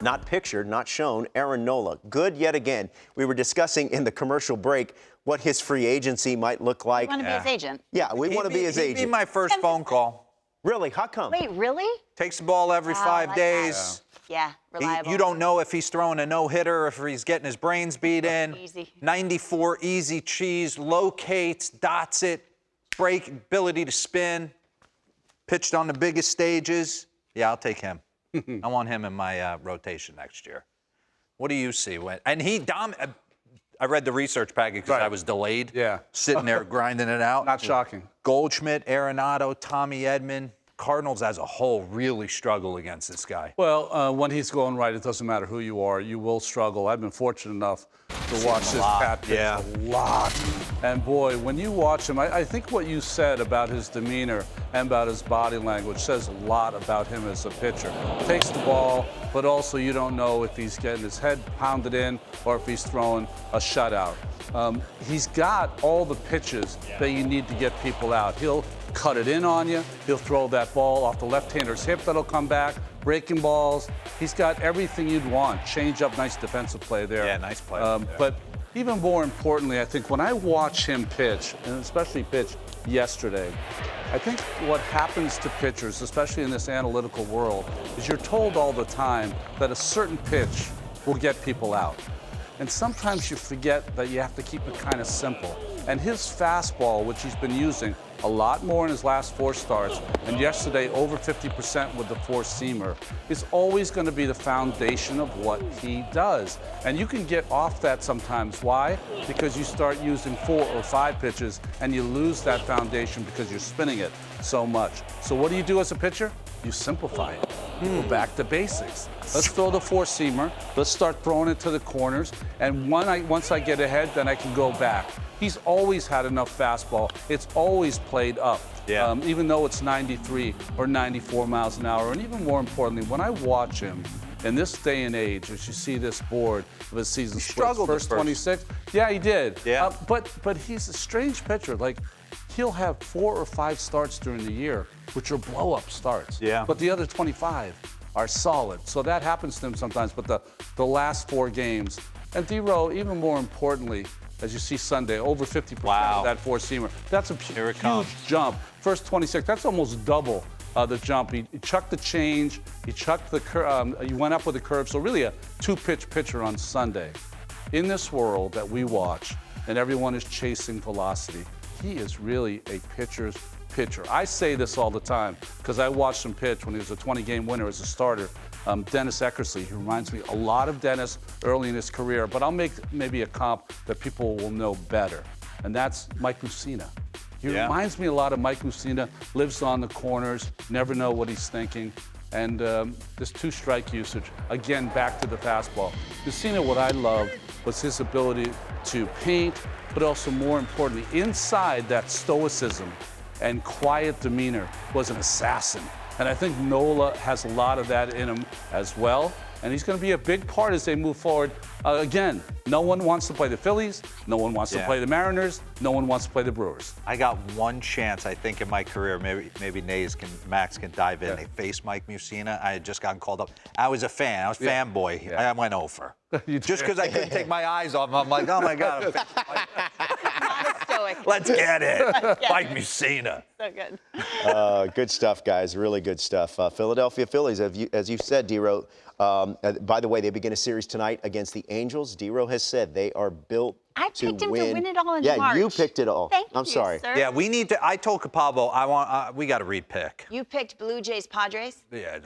not pictured, not shown, Aaron Nola. Good yet again. We were discussing in the commercial break what his free agency might look like. You want to be his agent? Yeah, we want to be his agent. He'd be my first phone call. Really? How come? Wait, really? Takes the ball every 5 days. Yeah, reliable. You don't know if he's throwing a no-hitter or if he's getting his brains beat in. Easy. 94 easy cheese, locates, dots it, break, ability to spin, pitched on the biggest stages. Yeah, I'll take him. I want him in my rotation next year. What do you see? And I read the research package because I was delayed. Yeah. Sitting there grinding it out. Not shocking. Goldschmidt, Arenado, Tommy Edman. Cardinals as a whole really struggle against this guy. Well, when he's going right, it doesn't matter who you are. You will struggle. I've been fortunate enough to watch this cat pitch a lot. And boy, when you watch him, I think what you said about his demeanor and about his body language says a lot about him as a pitcher. Takes the ball, but also you don't know if he's getting his head pounded in or if he's throwing a shutout. He's got all the pitches that you need to get people out. He'll cut it in on you. He'll throw that ball off the left-hander's hip that'll come back, breaking balls. He's got everything you'd want. Change up, nice defensive play there. Yeah, nice play. But even more importantly, I think when I watch him pitch, and especially pitch yesterday, I think what happens to pitchers, especially in this analytical world, is you're told all the time that a certain pitch will get people out. And sometimes you forget that you have to keep it kind of simple. And his fastball, which he's been using a lot more in his last 4 starts, and yesterday over 50% with the 4-seamer, is always going to be the foundation of what he does. And you can get off that sometimes. Why? Because you start using 4 or 5 pitches and you lose that foundation because you're spinning it so much. So what do you do as a pitcher? You simplify it. You go back to basics. Let's throw the 4-seamer. Let's start throwing it to the corners. And once I get ahead, then I can go back. He's always had enough fastball. It's always played up, even though it's 93 or 94 miles an hour. And even more importantly, when I watch him in this day and age, as you see this board of his season splits, first 26, yeah, he did. Yeah. But he's a strange pitcher. Like, he'll have 4 or 5 starts during the year, which are blow-up starts. Yeah. But the other 25 are solid. So that happens to him sometimes. But the last 4 games, and D-Row, even more importantly, as you see Sunday, over 50% of that 4-seamer. That's a huge jump. First 26, that's almost double the jump. He chucked the change, he chucked the curve, he went up with the curve. So really a 2-pitch pitcher on Sunday. In this world that we watch, and everyone is chasing velocity, he is really a pitcher's pitcher. I say this all the time because I watched him pitch when he was a 20-game winner as a starter. Dennis Eckersley, he reminds me a lot of Dennis early in his career, but I'll make maybe a comp that people will know better, and that's Mike Mussina. He reminds me a lot of Mike Mussina, lives on the corners, never know what he's thinking, and this 2-strike usage, again, back to the fastball. Mussina, what I loved was his ability to paint, but also more importantly, inside that stoicism and quiet demeanor was an assassin. And I think Nola has a lot of that in him as well. And he's going to be a big part as they move forward. Again, no one wants to play the Phillies. No one wants to play the Mariners. No one wants to play the Brewers. I got one chance, I think, in my career. Maybe Max can dive in. They faced Mike Mussina. I had just gotten called up. I was a fan. I was fanboy. I went over. Just because I couldn't take my eyes off him. I'm like, oh, my God. Let's get it. Mike Mussina. So good. Good stuff, guys. Really good stuff. Philadelphia Phillies, as you said, D-Row. By the way, they begin a series tonight against the Angels. D-Row has said they are built to win. I picked him to win it all in March. March. Yeah, you picked it all. Thank I'm you, sorry. sir. Yeah, we need to. I told Capalbo, we got to repick. You picked Blue Jays Padres? Yeah.